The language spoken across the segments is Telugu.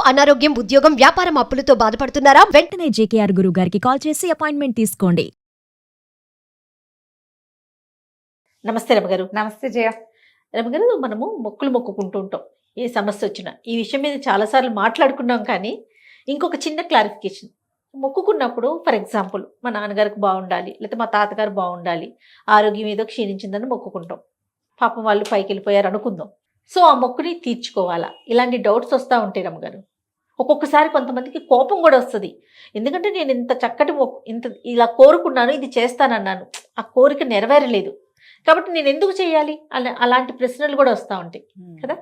అనారోగ్యం, ఉద్యోగం, వ్యాపారం అప్పులతో బాధపడుతున్నారా? వెంటనే జేకేఆర్ గురువు గారికి కాల్ చేసి అపాయింట్మెంట్ తీసుకోండి. నమస్తే రమగారు. నమస్తే జయ. రమగారు, మనము మొక్కులు మొక్కుకుంటూ ఉంటాం ఏ సమస్య వచ్చినా. ఈ విషయం మీద చాలాసార్లు మాట్లాడుకున్నాం, కానీ ఇంకొక చిన్న క్లారిఫికేషన్. మొక్కుకున్నప్పుడు ఫర్ ఎగ్జాంపుల్ మా నాన్నగారికి బాగుండాలి, లేకపోతే మా తాతగారు బాగుండాలి, ఆరోగ్యం ఏదో క్షీణించిందని మొక్కుకుంటాం. పాపం వాళ్ళు పైకి వెళ్ళిపోయారు అనుకుందాం. సో ఆ మొక్కుని తీర్చుకోవాలా? ఇలాంటి డౌట్స్ వస్తూ ఉంటాయి రమగారు. ఒక్కొక్కసారి కొంతమందికి కోపం కూడా వస్తుంది. ఎందుకంటే నేను ఇంత చక్కటి ఇంత ఇలా కోరుకున్నాను, ఇది చేస్తానన్నాను, ఆ కోరిక నెరవేరలేదు, కాబట్టి నేను ఎందుకు చేయాలి అలాంటి ప్రశ్నలు కూడా వస్తూ ఉంటాయి కదా.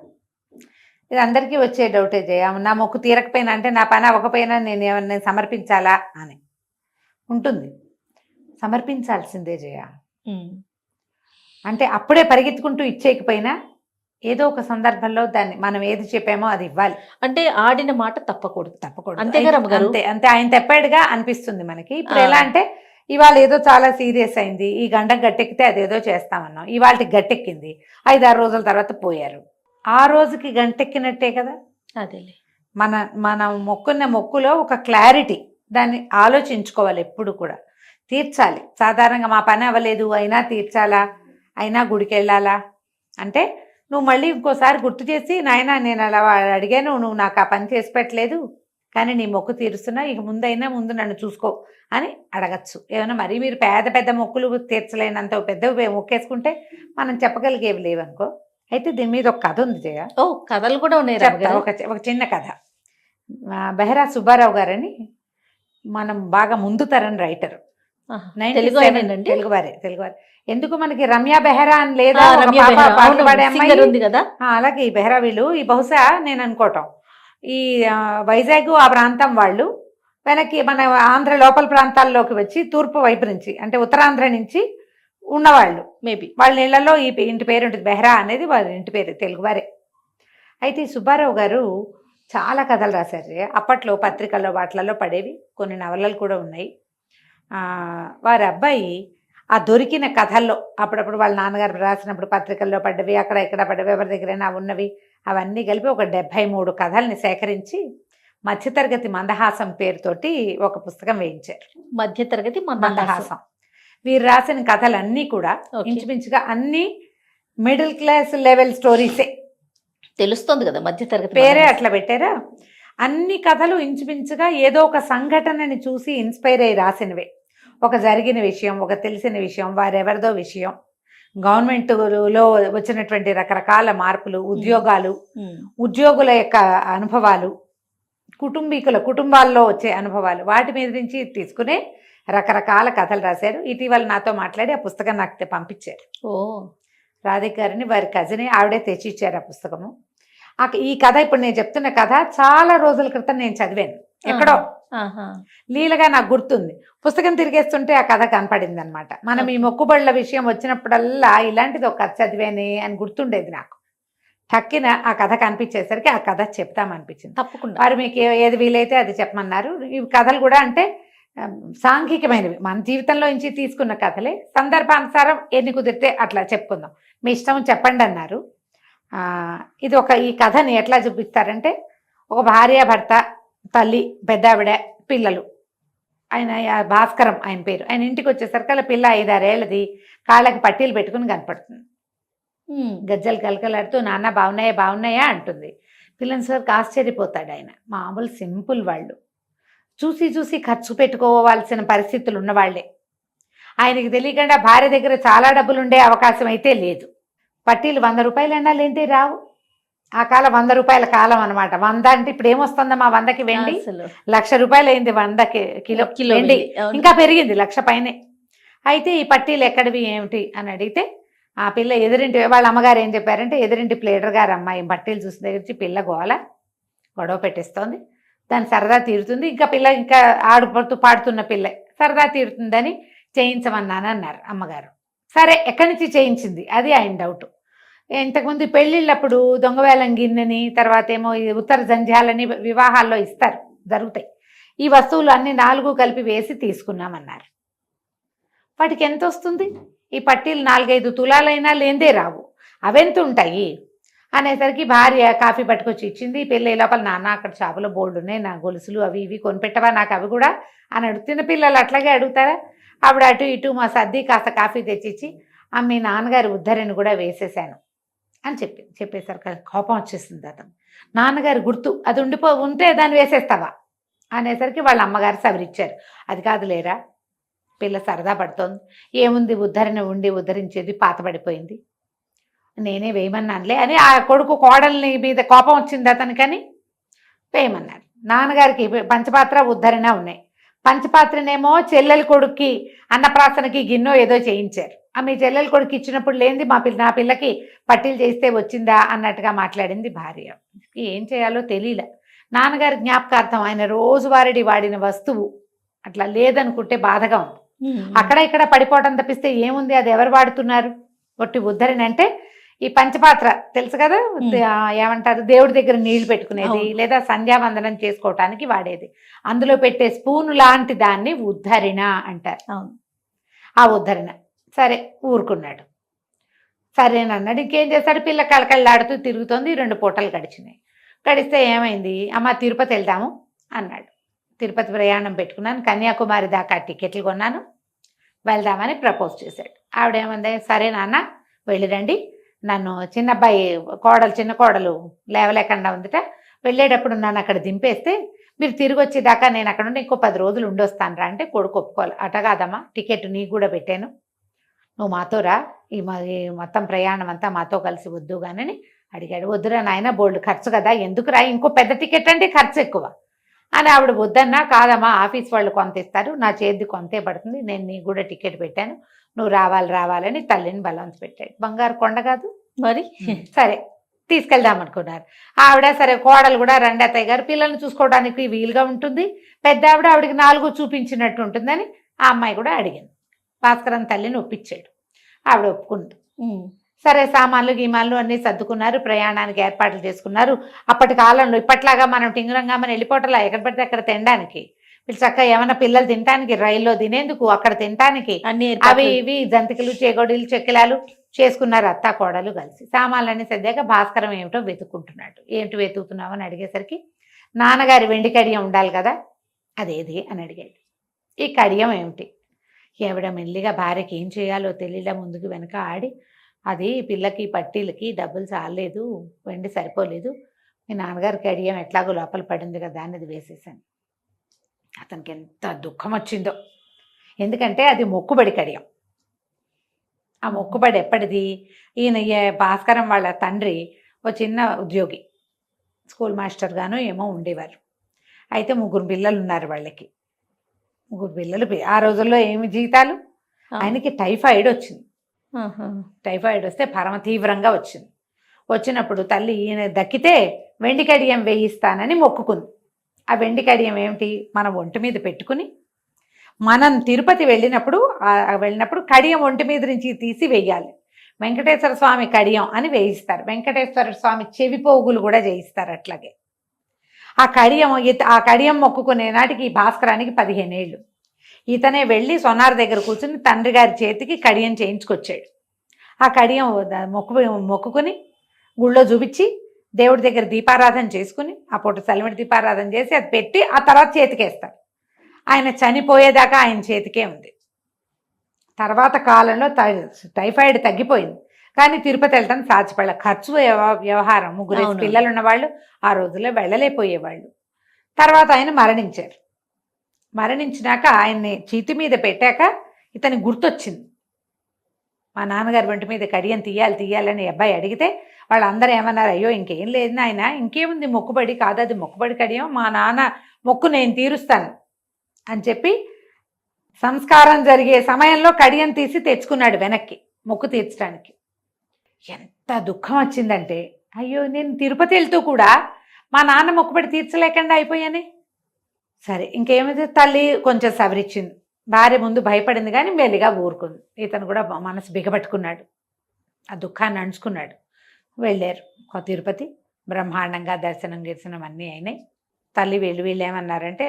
ఇది అందరికీ వచ్చే డౌటే జయ. నా మొక్కు తీరకపోయినా అంటే నా పని అవ్వకపోయినా నేను ఏమన్నా సమర్పించాలా అని ఉంటుంది. సమర్పించాల్సిందే జయ. అంటే అప్పుడే పరిగెత్తుకుంటూ ఇచ్చేయకపోయినా ఏదో ఒక సందర్భంలో దాన్ని మనం ఏది చెప్పామో అది ఇవ్వాలి. అంటే ఆడిన మాట తప్పకూడదు. అంతేగా రమ్మగారు? అంతే, ఆయన తెప్పాడుగా అనిపిస్తుంది మనకి. ఇప్పుడు ఎలా అంటే ఇవాళ ఏదో చాలా సీరియస్ అయింది, ఈ గంట గట్టెక్కితే అదేదో చేస్తామన్నాం, ఇవాళకి గట్టెక్కింది, 5-6 రోజుల తర్వాత పోయారు. ఆ రోజుకి గంటెక్కినట్టే కదా. అదేలే, మనం మొక్కున్న మొక్కులో ఒక క్లారిటీ, దాన్ని ఆలోచించుకోవాలి ఎప్పుడు కూడా. తీర్చాలి. సాధారణంగా మా పని అవ్వలేదు అయినా తీర్చాలా, అయినా గుడికి వెళ్ళాలా అంటే నువ్వు మళ్ళీ ఇంకోసారి గుర్తు చేసి, నాయన నేను అలా అడిగాను, నువ్వు నాకు ఆ పని చేసి పెట్టలేదు, కానీ నీ మొక్కు తీరుస్తున్నా, ఇక ముందైనా ముందు నన్ను చూసుకో అని అడగచ్చు. ఏమైనా మరీ మీరు పెద్ద పెద్ద మొక్కులు తీర్చలేనంత పెద్ద మొక్కేసుకుంటే మనం చెప్పగలిగేవి లేవనుకో. అయితే దీని మీద ఒక కథ ఉంది జయ. ఓ, కథలు కూడా ఉన్నాయి. ఒక చిన్న కథ. బెహరా సుబ్బారావు గారని మనం బాగా ముందు తరం రైటర్, తెలుగువారే. ఎందుకు మనకి రమ్య బెహరా అని లేదా ఉంది కదా, అలాగే ఈ బెహరా వీళ్ళు ఈ బహుశా నేను అనుకోవటం ఈ వైజాగ్ ఆ ప్రాంతం వాళ్ళు వెనక్కి మన ఆంధ్ర లోపల ప్రాంతాల్లోకి వచ్చి తూర్పు వైపు నుంచి అంటే ఉత్తరాంధ్ర నుంచి ఉన్నవాళ్ళు. మేబీ వాళ్ళ ఇళ్లలో ఈ ఇంటి పేరు ఉంటుంది, బెహరా అనేది వాళ్ళ ఇంటి పేరు, తెలుగువారే. అయితే ఈ సుబ్బారావు గారు చాలా కథలు రాశారు. అప్పట్లో పత్రికల్లో వాటిలలో పడేవి, కొన్ని నవలలు కూడా ఉన్నాయి. వారి అబ్బాయి ఆ దొరికిన కథల్లో అప్పుడప్పుడు వాళ్ళ నాన్నగారు రాసినప్పుడు పత్రికల్లో పడ్డవి, అక్కడ ఇక్కడ పడ్డవి, ఎవరి దగ్గరైనా ఉన్నవి, అవన్నీ కలిపి ఒక 73 కథల్ని సేకరించి మధ్యతరగతి మందహాసం పేరుతోటి ఒక పుస్తకం వేయించారు. మధ్యతరగతి మందహాసం. వీరు రాసిన కథలన్నీ కూడా ఇంచుమించుగా అన్ని మిడిల్ క్లాస్ లెవెల్ స్టోరీసే. తెలుస్తుంది కదా, మధ్యతరగతి పేరే అట్లా పెట్టారా. అన్ని కథలు ఇంచుమించుగా ఏదో ఒక సంఘటనని చూసి ఇన్స్పైర్ అయ్యి రాసినవే. ఒక జరిగిన విషయం, ఒక తెలిసిన విషయం, వారెవరిదో విషయం, గవర్నమెంట్లో వచ్చినటువంటి రకరకాల మార్పులు, ఉద్యోగుల యొక్క అనుభవాలు, కుటుంబాల్లో వచ్చే అనుభవాలు, వాటి మీద నుంచి తీసుకునే రకరకాల కథలు రాశారు. ఇటీవల నాతో మాట్లాడి ఆ పుస్తకం నాకు పంపించారు. రాధిక గారిని, వారి కజిని, ఆవిడే తెచ్చిచ్చారు ఆ పుస్తకము. ఈ కథ ఇప్పుడు నేను చెప్తున్న కథ చాలా రోజుల క్రితం నేను చదివాను, ఎక్కడో లీలగా నాకు గుర్తుంది. పుస్తకం తిరిగేస్తుంటే ఆ కథ కనపడింది అనమాట. మనం ఈ మొక్కుబడుల విషయం వచ్చినప్పుడల్లా ఇలాంటిది ఒక కథ చదివానే అని గుర్తుండేది నాకు. టక్కిన ఆ కథ కనిపించేసరికి ఆ కథ చెప్తామనిపించింది. తప్పకుండా వారు మీకు ఏది వీలైతే అది చెప్పమన్నారు. ఈ కథలు కూడా అంటే సాంఘికమైనవి, మన జీవితంలో నుంచి తీసుకున్న కథలే. సందర్భానుసారం ఎన్ని కుదిరితే అట్లా చెప్పుకుందాం, మీ ఇష్టం చెప్పండి అన్నారు. ఇది ఈ కథని ఎట్లా చూపిస్తారంటే, ఒక భార్య భర్త, తల్లి, పెద్దావిడ, పిల్లలు. ఆయన భాస్కరం ఆయన పేరు. ఆయన ఇంటికి వచ్చేసరికి అలా పిల్ల 5-6 ఏళ్ళది, కాళ్ళకి పట్టీలు పెట్టుకుని కనపడుతుంది. గజ్జలు కలకలాడుతూ నాన్న బాగున్నాయా అంటుంది. పిల్లని సరికి ఆశ్చర్యపోతాడు ఆయన. మామూలు సింపుల్ వాళ్ళు, చూసి ఖర్చు పెట్టుకోవాల్సిన పరిస్థితులు ఉన్నవాళ్లే. ఆయనకి తెలియకుండా భార్య దగ్గర చాలా డబ్బులు ఉండే అవకాశం అయితే లేదు. పట్టీలు 100 రూపాయలైనా లేంటే రావు. ఆ కాలం 100 రూపాయల కాలం అనమాట. 100 అంటే ఇప్పుడు ఏమొస్తుందమ్మా 100కి వెండి? 1,00,000 రూపాయలు అయింది 100కి కిలో వెండి, ఇంకా పెరిగింది 1,00,000 పైనే. అయితే ఈ పట్టీలు ఎక్కడివి ఏమిటి అని అడిగితే, ఆ పిల్ల ఎదురింటి వాళ్ళ అమ్మగారు ఏం చెప్పారంటే, ఎదురింటి ప్లేడర్ గారు అమ్మాయి పట్టీలు చూసిన దగ్గర నుంచి పిల్ల గొడవ పెట్టేస్తోంది, దాని సరదా తీరుతుంది, ఇంకా పిల్ల ఇంకా ఆడుపడుతూ పాడుతున్న పిల్ల సరదా తీరుతుందని చేయించమన్నాను అన్నారు అమ్మగారు. సరే, ఎక్కడి నుంచి చేయించింది అది ఆయన డౌట్. ఇంతకుముందు పెళ్ళిళ్ళప్పుడు దొంగవేలం గిన్నెని, తర్వాత ఏమో ఉత్తర జంధ్యాలని వివాహాల్లో ఇస్తారు, జరుగుతాయి. ఈ వస్తువులు అన్ని 4 కలిపి వేసి తీసుకున్నామన్నారు. వాటికి ఎంత వస్తుంది? ఈ పట్టీలు 4-5 తులాలైనా లేందే రావు. అవెంత ఉంటాయి? అనేసరికి భార్య కాఫీ పట్టుకొచ్చి ఇచ్చింది. పిల్ల ఈ లోపల నాన్న అక్కడ షాపులో బోల్డ్ ఉన్నాయి, నా గొలుసులు అవి ఇవి కొనిపెట్టవా నాకు అవి కూడా అని అడుగుతున్న పిల్లలు అట్లాగే అడుగుతారా. ఆవిడ అటు ఇటు మా సర్ది కాస్త కాఫీ తెచ్చిచ్చి మీ నాన్నగారి ఉద్ధరిని కూడా వేసేసాను అని చెప్పేసరికి కోపం వచ్చేసింది అతను. నాన్నగారి గుర్తు అది ఉంటే దాన్ని వేసేస్తావా అనేసరికి వాళ్ళ అమ్మగారు సవరిచ్చారు. అది కాదు లేరా, పిల్ల సరదా పడుతోంది, ఏముంది ఉద్ధరణ ఉండి ఉద్ధరించేది పాతబడిపోయింది, నేనే వేయమన్నానులే అని ఆ కొడుకు కోడల్ని మీద కోపం వచ్చింది అతనికని వేయమన్నారు. నాన్నగారికి పంచపాత్ర ఉద్ధరణ ఉన్నాయి. పంచపాత్రనేమో చెల్లెల కొడుక్కి అన్నప్రాసనకి గిన్నె ఏదో చేయించారు. మీ చెల్లెల కొడుకు ఇచ్చినప్పుడు లేనిది నా పిల్లకి పట్టీలు చేస్తే వచ్చిందా అన్నట్టుగా మాట్లాడింది భార్య. ఏం చేయాలో తెలియలే. నాన్నగారి జ్ఞాపకార్థం ఆయన రోజువారీ వాడిన వస్తువు అట్లా లేదనుకుంటే బాధగా ఉంది. అక్కడ ఇక్కడ పడిపోవడం తప్పిస్తే ఏముంది, అది ఎవరు వాడుతున్నారు? ఒట్టి ఉద్ధరణ అంటే ఈ పంచపాత్ర తెలుసు కదా, ఏమంటారు, దేవుడి దగ్గర నీళ్లు పెట్టుకునేది లేదా సంధ్యావందనం చేసుకోవటానికి వాడేది. అందులో పెట్టే స్పూన్ లాంటి దాన్ని ఉద్ధరణ అంటారు. ఆ ఉద్ధరణ సరే ఊరుకున్నాడు. సరేనన్నాడు. ఇంకేం చేశాడు, పిల్ల కళకళలాడుతూ తిరుగుతోంది. 2 పూటలు గడిచినాయి. గడిస్తే ఏమైంది, అమ్మ తిరుపతి వెళ్దాము అన్నాడు. తిరుపతి ప్రయాణం పెట్టుకున్నాను, కన్యాకుమారి దాకా టికెట్లు కొన్నాను, వెళ్దామని ప్రపోజ్ చేశాడు. ఆవిడేమంది, సరే నాన్న వెళ్ళిరండి, నన్ను చిన్న కోడలు లేవలేకుండా ఉందిట, వెళ్ళేటప్పుడు నన్ను అక్కడ దింపేస్తే మీరు తిరిగి వచ్చేదాకా నేను అక్కడ ఉండి ఇంకో 10 రోజులు ఉండొస్తాను రా అంటే కొడుకు ఒప్పుకోవాలి. అట కాదమ్మా, టికెట్ నీకు కూడా పెట్టాను, నువ్వు మాతో రా, ఈ మొత్తం ప్రయాణం అంతా మాతో కలిసి వద్దు కానీ అడిగాడు. వద్దురా నాయన, బోల్డ్ ఖర్చు కదా, ఎందుకు రా, ఇంకో పెద్ద టికెట్ అంటే ఖర్చు ఎక్కువ అని ఆవిడ వద్దన్నా. కాదమ్మా, ఆఫీస్ వాళ్ళు కొంత ఇస్తారు, నా చేతి కొంతే పడుతుంది, నేను నీకు కూడా టికెట్ పెట్టాను, నువ్వు రావాలని తల్లిని బలవంత పెట్టాడు. బంగారు కొండ కాదు మరి. సరే తీసుకెళ్దాం అనుకున్నారు. ఆవిడ సరే కోడలు కూడా రండి అత్తయ్య గారు, పిల్లల్ని చూసుకోవడానికి వీలుగా ఉంటుంది, పెద్ద ఆవిడకి 4 చూపించినట్టు ఉంటుందని ఆ అమ్మాయి కూడా అడిగింది. భాస్కరన్ తల్లిని ఒప్పించాడు. ఆవిడ ఒప్పుకుంది. సరే సామాన్లు గీమాన్లు అన్నీ సర్దుకున్నారు, ప్రయాణానికి ఏర్పాట్లు చేసుకున్నారు. అప్పటి కాలంలో ఇప్పట్లాగా మనం టింగురంగా మనం వెళ్ళిపోవటంలా ఎక్కడ పడితే అక్కడ తినడానికి, చక్కగా ఏమైనా పిల్లలు తినడానికి, రైల్లో తినేందుకు, అక్కడ తినడానికి అవి ఇవి జంతికలు, చేగోడీలు, చెక్కిలాలు చేసుకున్నారు అత్తా కోడలు కలిసి. సామాన్లన్నీ సర్దాక భాస్కరం ఏమిటో వెతుక్కుంటున్నాడు. ఏంటి వెతుకుతున్నావు అని అడిగేసరికి నాన్నగారి వెండి కడియం ఉండాలి కదా, అదేది అని అడిగాడు. ఈ కడియం ఏమిటి? ఎవడ మెల్లిగా భార్యకి ఏం చేయాలో తెలియలా ముందుకు వెనక ఆడి, అది పిల్లకి పట్టీలకి డబ్బులు చాలలేదు, వెండి సరిపోలేదు, మీ నాన్నగారి కడియం ఎట్లాగో లోపల పడింది కదా అని అది వేసేసాను. అతనికి ఎంత దుఃఖం వచ్చిందో, ఎందుకంటే అది మొక్కుబడి కడియం. ఆ మొక్కుబడి ఎప్పటిది? ఈయన భాస్కరం వాళ్ళ తండ్రి ఓ చిన్న ఉద్యోగి, స్కూల్ మాస్టర్ గాను ఏమో ఉండేవారు. అయితే 3 పిల్లలు ఉన్నారు వాళ్ళకి. 3 పిల్లలు. ఆ రోజుల్లో ఏమి జీతాలు, ఆయనకి టైఫాయిడ్ వచ్చింది. టైఫాయిడ్ వస్తే పరమ తీవ్రంగా వచ్చింది. వచ్చినప్పుడు తల్లి ఈయన దక్కితే వెండి కడియం వేయిస్తానని మొక్కుకుంది. ఆ వెండి కడియం ఏమిటి? మన ఒంటి మీద పెట్టుకుని మనం తిరుపతి వెళ్ళినప్పుడు కడియం ఒంటి మీద నుంచి తీసి వేయాలి. వెంకటేశ్వర స్వామి కడియం అని వేయిస్తారు. వెంకటేశ్వర స్వామి చెవి పోగులు కూడా చేయిస్తారు. అట్లాగే ఆ కడియం మొక్కుకునే నాటికి భాస్కరానికి 15 ఏళ్ళు. ఇతనే వెళ్ళి సొనార్ దగ్గర కూర్చుని తండ్రి గారి చేతికి కడియం చేయించుకొచ్చాడు. ఆ కడియం మొక్కుకుని గుళ్ళో చూపించి దేవుడి దగ్గర దీపారాధన చేసుకుని, ఆ పూట చలిమిడి దీపారాధన చేసి అది పెట్టి ఆ తర్వాత చేతికేస్తారు. ఆయన చనిపోయేదాకా ఆయన చేతికే ఉంది. తర్వాత కాలంలో టైఫాయిడ్ తగ్గిపోయింది, కానీ తిరుపతి వెళ్ళటం సాధ్యపడలే. ఖర్చు వ్యవహారం, 3 పిల్లలు ఉన్నవాళ్ళు ఆ రోజుల్లో వెళ్ళలేకపోయేవాళ్ళు. తర్వాత ఆయన మరణించారు. మరణించినాక ఆయన్ని చీతి మీద పెట్టాక ఇతని గుర్తొచ్చింది, మా నాన్నగారి వంటి మీద కడియం తీయాలని అబ్బాయి అడిగితే వాళ్ళందరూ ఏమన్నారు, అయ్యో ఇంకేం లేదు నాయన, ఇంకేముంది మొక్కుబడి కాదు, అది మొక్కుబడి కడియం, మా నాన్న మొక్కు నేను తీరుస్తాను అని చెప్పి సంస్కారం జరిగే సమయంలో కడియం తీసి తెచ్చుకున్నాడు వెనక్కి మొక్కు తీర్చడానికి. ఎంత దుఃఖం వచ్చిందంటే, అయ్యో నేను తిరుపతి వెళ్తూ కూడా మా నాన్న మొక్కుబడి తీర్చలేకుండా అయిపోయానే. సరే ఇంకేమైతే తల్లి కొంచెం సవరించింది. భార్య ముందు భయపడింది కానీ మెల్లిగా ఊరుకుంది. ఇతను కూడా మనసు బిగబట్టుకున్నాడు, ఆ దుఃఖాన్ని అణుచుకున్నాడు. వెళ్ళారు తిరుపతి. బ్రహ్మాండంగా దర్శనం అన్నీ అయినాయి. తల్లి వీళ్ళు ఏమన్నారంటే,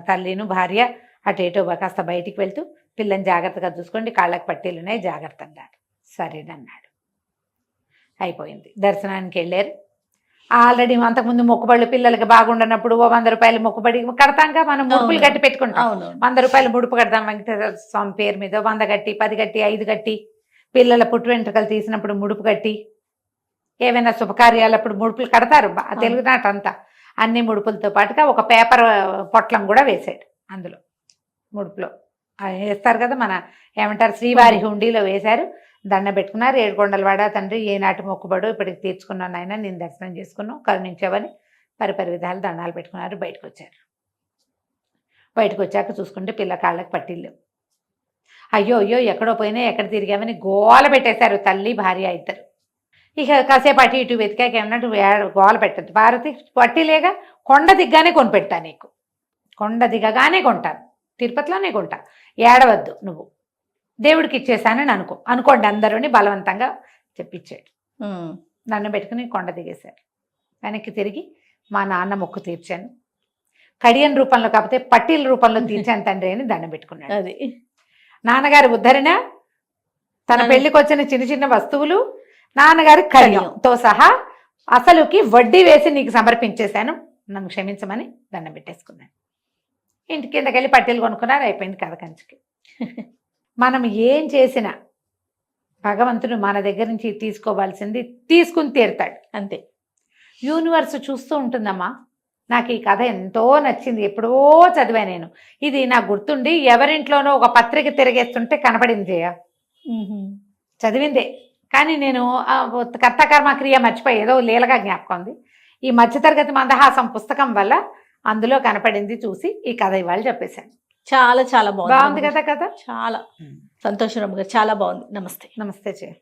తల్లిను భార్య అటేటో కాస్త బయటికి వెళ్తూ పిల్లని జాగ్రత్తగా చూసుకోండి, కాళ్ళకి పట్టీలు ఉన్నాయి జాగ్రత్త అన్నాడు. సరేనన్నాడు. అయిపోయింది. దర్శనానికి వెళ్ళారు. ఆల్రెడీ అంతకుముందు మొక్కుబడులు పిల్లలకి బాగుండనప్పుడు ఓ 100 రూపాయలు మొక్కుబడి కడతాంగా, మనం ముడుపులు కట్టి పెట్టుకుంటాం. అవును 100 రూపాయలు ముడుపు కడతాం వెంకటేశ్వర స్వామి పేరు మీద, 100 కట్టి 10 కట్టి 5 కట్టి, పిల్లల పుట్టు వెంట్రుకలు తీసినప్పుడు ముడుపు కట్టి, ఏవైనా శుభకార్యాలప్పుడు ముడుపులు కడతారు. తెలుగునాట అంతా అన్ని ముడుపులతో పాటుగా ఒక పేపర్ పొట్లం కూడా వేసాడు అందులో, ముడుపులో వేస్తారు కదా, మన ఏమంటారు శ్రీవారి హుండీలో వేశారు. దండ పెట్టుకున్నారు. 7 కొండలవాడ తండ్రి, ఏనాటి మొక్కుబడు ఇప్పటికి తీర్చుకున్నాను ఆయన, నేను దర్శనం చేసుకున్నాను, కరుణించావని పరిపరి విధాలు దండాలు పెట్టుకున్నారు. బయటకు వచ్చారు. బయటకు వచ్చాక చూసుకుంటే పిల్ల కాళ్ళకి పట్టిల్లు. అయ్యో అయ్యో ఎక్కడో పోయినా ఎక్కడ తిరిగామని గోల పెట్టేశారు తల్లి భార్య ఇద్దరు. ఇక కాసేపు అటు ఇటు వెతికాక ఏమన్నట్టు గోల పెట్టద్దు భారతి, పట్టిలేగా కొండ దిగ్గానే కొనిపెడతా నీకు, కొండ దిగగానే కొంటాను, తిరుపతిలోనే కొంటా, ఏడవద్దు నువ్వు, దేవుడికి ఇచ్చేసానని అనుకోండి అందరూని బలవంతంగా చెప్పించాడు. నన్ను పెట్టుకుని కొండ దిగేశారు. వెనక్కి తిరిగి మా నాన్న మొక్కు తీర్చాను, కడియన్ రూపంలో కాకపోతే పట్టీల రూపంలో తీర్చాను తండ్రి అని దండం పెట్టుకున్నాడు. అది నాన్నగారి ఉద్ధరణ, తన పెళ్లికి వచ్చిన చిన్న చిన్న వస్తువులు, నాన్నగారి కడియంతో సహా అసలుకి వడ్డీ వేసి నీకు సమర్పించేశాను, నన్ను క్షమించమని దండం పెట్టేసుకున్నాను. ఇంటి కిందకి వెళ్ళి పట్టీలు కొనుక్కున్నారు. అయిపోయింది కథ కంచికి. మనం ఏం చేసినా భగవంతుడు మన దగ్గర నుంచి తీసుకోవాల్సింది తీసుకుని తీరుతాడు అంతే. యూనివర్స్ చూస్తూ ఉంటుందమ్మా. నాకు ఈ కథ ఎంతో నచ్చింది, ఎప్పుడో చదివా నేను. ఇది నాకు గుర్తుండి ఎవరింట్లోనో ఒక పత్రిక తిరిగేస్తుంటే కనపడింది జయ, చదివిందే. కానీ నేను కర్తకర్మ క్రియ మర్చిపోయి ఏదో లీలగా జ్ఞాపకం ఉంది. ఈ మధ్యతరగతి మందహాసం పుస్తకం వల్ల అందులో కనపడింది, చూసి ఈ కథ ఇవాళ చెప్పేశాను. చాలా చాలా బాగుంది కదా కథ. చాలా సంతోషం, చాలా బాగుంది. నమస్తే. నమస్తే జయ.